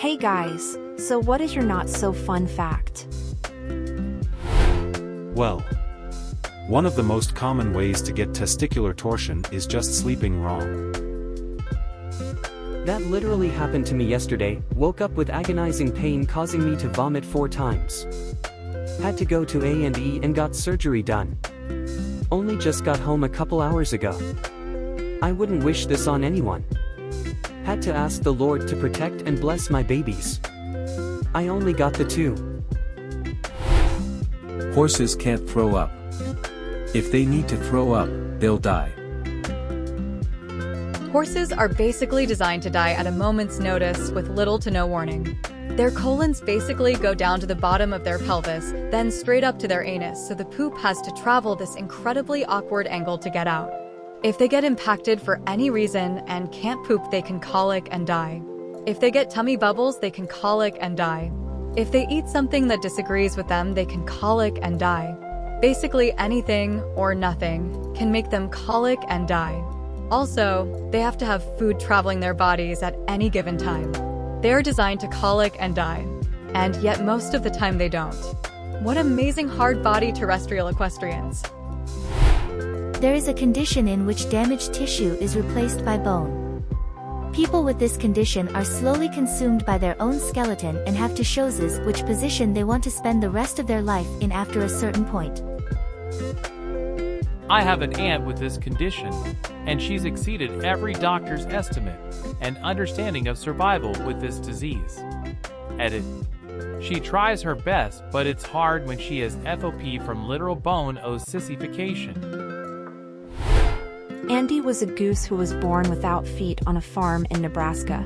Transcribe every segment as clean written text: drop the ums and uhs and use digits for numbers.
Hey guys, so what is your not so fun fact? Well, one of the most common ways to get testicular torsion is just sleeping wrong. That literally happened to me yesterday. Woke up with agonizing pain causing me to vomit 4 times. Had to go to A&E and got surgery done. Only just got home a couple hours ago. I wouldn't wish this on anyone. Had to ask the Lord to protect and bless my babies. I only got the 2. Horses can't throw up. If they need to throw up, they'll die. Horses are basically designed to die at a moment's notice with little to no warning. Their colons basically go down to the bottom of their pelvis, then straight up to their anus, so the poop has to travel this incredibly awkward angle to get out. If they get impacted for any reason and can't poop, they can colic and die. If they get tummy bubbles, they can colic and die. If they eat something that disagrees with them, they can colic and die. Basically anything or nothing can make them colic and die. Also, they have to have food traveling their bodies at any given time. They are designed to colic and die, and yet most of the time they don't. What amazing hard-body terrestrial equestrians. There is a condition in which damaged tissue is replaced by bone. People with this condition are slowly consumed by their own skeleton and have to choose which position they want to spend the rest of their life in after a certain point. I have an aunt with this condition, and she's exceeded every doctor's estimate and understanding of survival with this disease. Edit. She tries her best, but it's hard when she has FOP from literal bone ossification. Andy was a goose who was born without feet on a farm in Nebraska.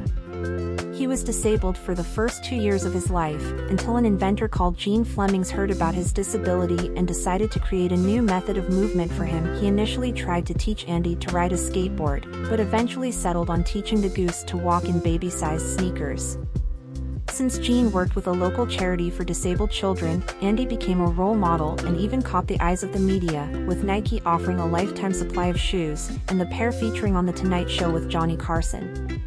He was disabled for the first 2 years of his life, until an inventor called Gene Flemings heard about his disability and decided to create a new method of movement for him. He initially tried to teach Andy to ride a skateboard, but eventually settled on teaching the goose to walk in baby-sized sneakers. Since Gene worked with a local charity for disabled children, Andy became a role model and even caught the eyes of the media, with Nike offering a lifetime supply of shoes, and the pair featuring on The Tonight Show with Johnny Carson.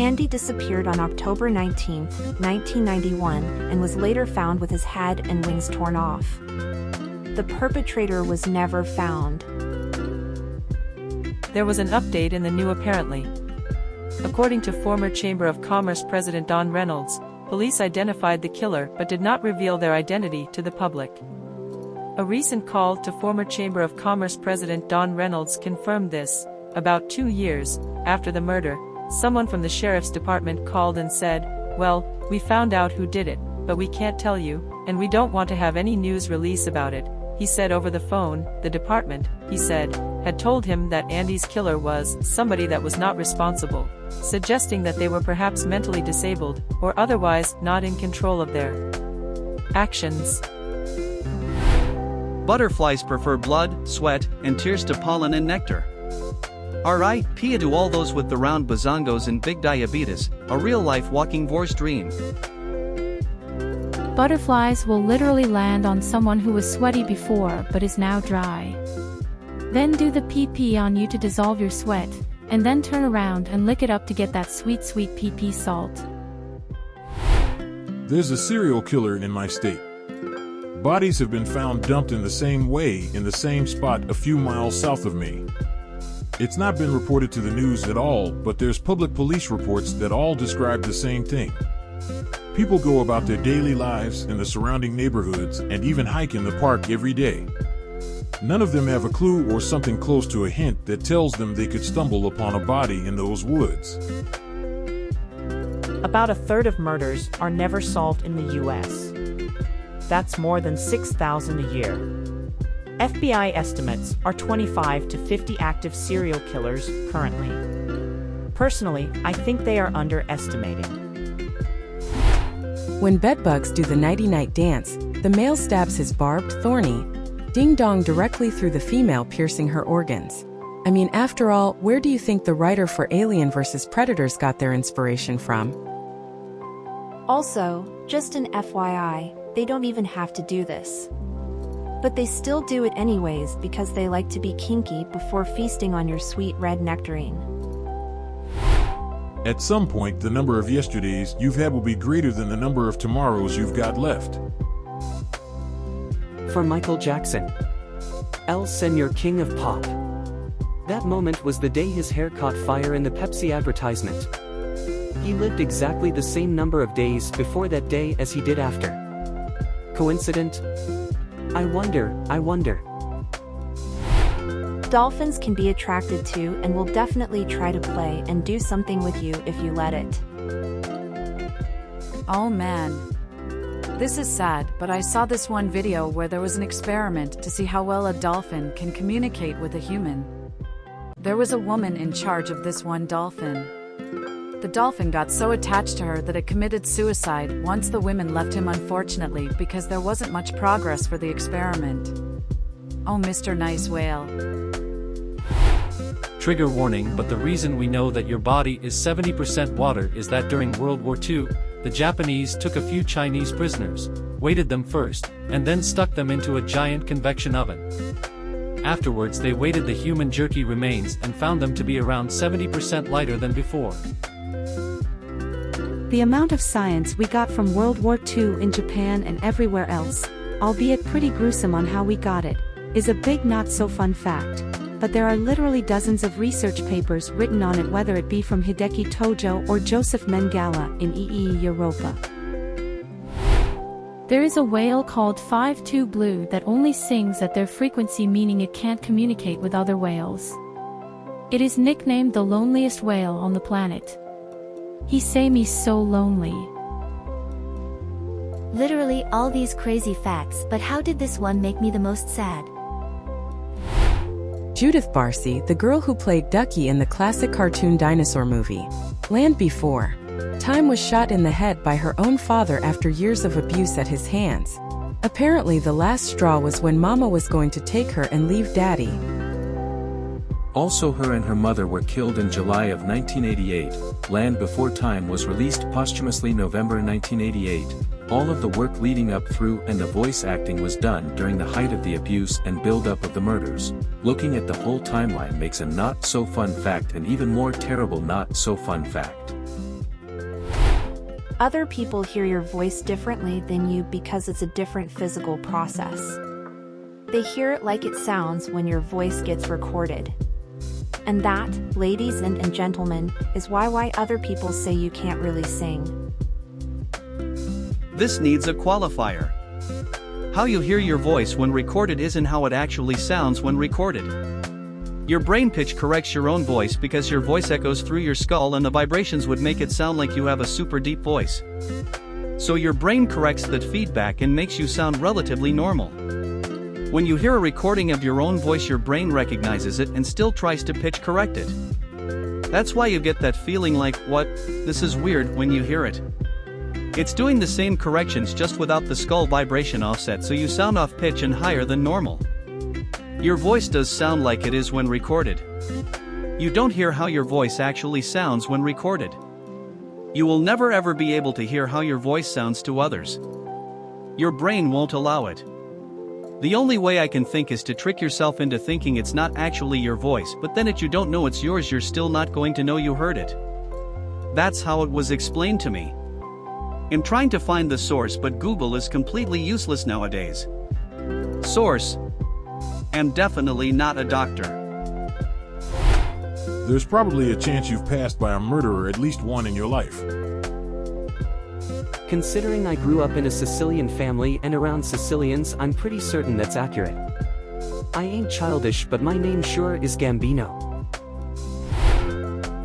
Andy disappeared on October 19, 1991, and was later found with his head and wings torn off. The perpetrator was never found. There was an update in the new apparently. According to former Chamber of Commerce President Don Reynolds, police identified the killer but did not reveal their identity to the public. A recent call to former Chamber of Commerce President Don Reynolds confirmed this. About 2 years after the murder, someone from the sheriff's department called and said, "Well, we found out who did it, but we can't tell you, and we don't want to have any news release about it," he said over the phone. The department, he said, had told him that Andy's killer was somebody that was not responsible, suggesting that they were perhaps mentally disabled or otherwise not in control of their actions. Butterflies prefer blood, sweat, and tears to pollen and nectar. R.I.P. to all those with the round bazongos and big diabetes, a real-life walking vore's dream. Butterflies will literally land on someone who was sweaty before but is now dry. Then do the pee-pee on you to dissolve your sweat, and then turn around and lick it up to get that sweet, sweet pee-pee salt. There's a serial killer in my state. Bodies have been found dumped in the same way in the same spot a few miles south of me. It's not been reported to the news at all, but there's public police reports that all describe the same thing. People go about their daily lives in the surrounding neighborhoods and even hike in the park every day. None of them have a clue or something close to a hint that tells them they could stumble upon a body in those woods. About a third of murders are never solved in the U.S. That's more than 6,000 a year. FBI estimates are 25 to 50 active serial killers currently. Personally, I think they are underestimating. When bedbugs do the nighty-night dance, the male stabs his barbed, thorny ding-dong directly through the female, piercing her organs. I mean, after all, where do you think the writer for Alien vs. Predators got their inspiration from? Also, just an FYI, they don't even have to do this. But they still do it anyways because they like to be kinky before feasting on your sweet red nectarine. At some point, the number of yesterdays you've had will be greater than the number of tomorrows you've got left. For Michael Jackson. El Señor King of Pop. That moment was the day his hair caught fire in the Pepsi advertisement. He lived exactly the same number of days before that day as he did after. Coincident? I wonder. Dolphins can be attracted to and will definitely try to play and do something with you if you let it. Oh man. This is sad, but I saw this one video where there was an experiment to see how well a dolphin can communicate with a human. There was a woman in charge of this one dolphin. The dolphin got so attached to her that it committed suicide once the women left him, unfortunately, because there wasn't much progress for the experiment. Oh, Mr. Nice Whale. Trigger warning, but the reason we know that your body is 70% water is that during World War II, the Japanese took a few Chinese prisoners, weighted them first, and then stuck them into a giant convection oven. Afterwards they weighted the human jerky remains and found them to be around 70% lighter than before. The amount of science we got from World War II in Japan and everywhere else, albeit pretty gruesome on how we got it, is a big not-so-fun fact. But there are literally dozens of research papers written on it, whether it be from Hideki Tojo or Joseph Mengele in EE Europa. There is a whale called 52 Blue that only sings at their frequency, meaning it can't communicate with other whales. It is nicknamed the loneliest whale on the planet. He say me so lonely. Literally all these crazy facts, but how did this one make me the most sad? Judith Barcy, the girl who played Ducky in the classic cartoon dinosaur movie, Land Before Time, was shot in the head by her own father after years of abuse at his hands. Apparently the last straw was when Mama was going to take her and leave Daddy. Also, her and her mother were killed in July of 1988. Land Before Time was released posthumously November 1988. All of the work leading up through and the voice acting was done during the height of the abuse and build-up of the murders. Looking at the whole timeline makes a not-so-fun fact an even more terrible not-so-fun fact. Other people hear your voice differently than you because it's a different physical process. They hear it like it sounds when your voice gets recorded. And that, ladies and gentlemen, is why other people say you can't really sing. This needs a qualifier. How you hear your voice when recorded isn't how it actually sounds when recorded. Your brain pitch corrects your own voice because your voice echoes through your skull and the vibrations would make it sound like you have a super deep voice. So your brain corrects that feedback and makes you sound relatively normal. When you hear a recording of your own voice, your brain recognizes it and still tries to pitch correct it. That's why you get that feeling like, what, this is weird, when you hear it. It's doing the same corrections just without the skull vibration offset, so you sound off pitch and higher than normal. Your voice does sound like it is when recorded. You don't hear how your voice actually sounds when recorded. You will never ever be able to hear how your voice sounds to others. Your brain won't allow it. The only way I can think is to trick yourself into thinking it's not actually your voice, but then if you don't know it's yours, you're still not going to know you heard it. That's how it was explained to me. I'm trying to find the source, but Google is completely useless nowadays. Source: I'm definitely not a doctor. There's probably a chance you've passed by a murderer, at least one in your life. Considering I grew up in a Sicilian family and around Sicilians, I'm pretty certain that's accurate. I ain't childish, but my name sure is Gambino.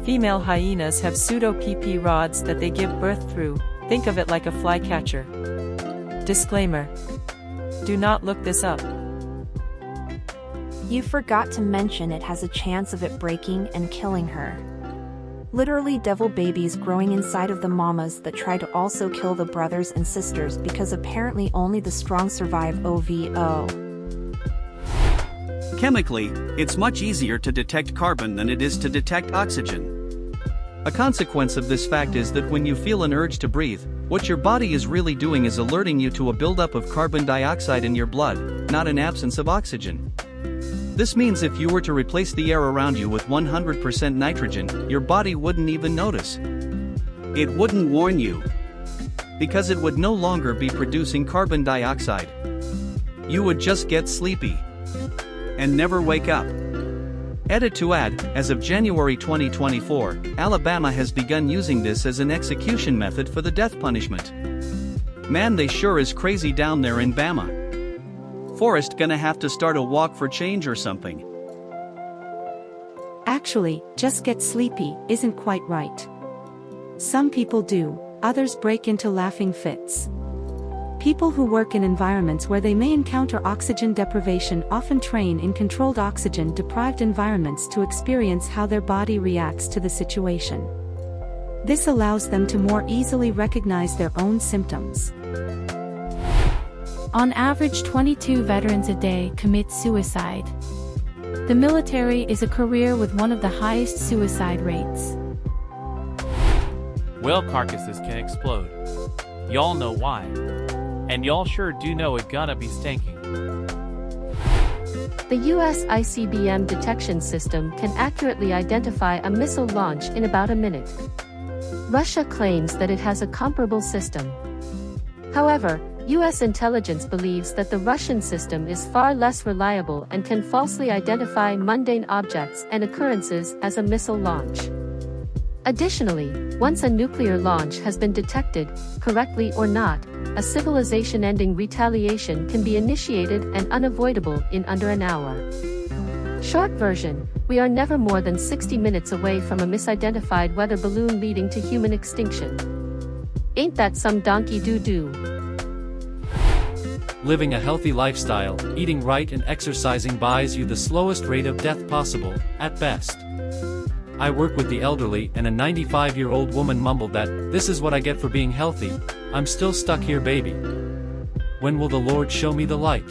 Female hyenas have pseudo-PP rods that they give birth through. Think of it like a flycatcher. Disclaimer. Do not look this up. You forgot to mention it has a chance of it breaking and killing her. Literally devil babies growing inside of the mamas that try to also kill the brothers and sisters because apparently only the strong survive OVO. Chemically, it's much easier to detect carbon than it is to detect oxygen. A consequence of this fact is that when you feel an urge to breathe, what your body is really doing is alerting you to a buildup of carbon dioxide in your blood, not an absence of oxygen. This means if you were to replace the air around you with 100% nitrogen, your body wouldn't even notice. It wouldn't warn you, because it would no longer be producing carbon dioxide. You would just get sleepy and never wake up. Edit to add, as of January 2024, Alabama has begun using this as an execution method for the death punishment. Man, they sure is crazy down there in Bama. Forrest gonna have to start a walk for change or something. Actually, just get sleepy isn't quite right. Some people do, others break into laughing fits. People who work in environments where they may encounter oxygen deprivation often train in controlled oxygen-deprived environments to experience how their body reacts to the situation. This allows them to more easily recognize their own symptoms. On average, 22 veterans a day commit suicide. The military is a career with one of the highest suicide rates. Whale carcasses can explode. Y'all know why. And y'all sure do know it gonna be stinking. The US ICBM detection system can accurately identify a missile launch in about a minute. Russia claims that it has a comparable system. However, US intelligence believes that the Russian system is far less reliable and can falsely identify mundane objects and occurrences as a missile launch. Additionally, once a nuclear launch has been detected, correctly or not, a civilization-ending retaliation can be initiated and unavoidable in under an hour. Short version, we are never more than 60 minutes away from a misidentified weather balloon leading to human extinction. Ain't that some donkey doo-doo? Living a healthy lifestyle, eating right and exercising buys you the slowest rate of death possible, at best. I work with the elderly and a 95-year-old woman mumbled that, "This is what I get for being healthy. I'm still stuck here, baby. When will the Lord show me the light?"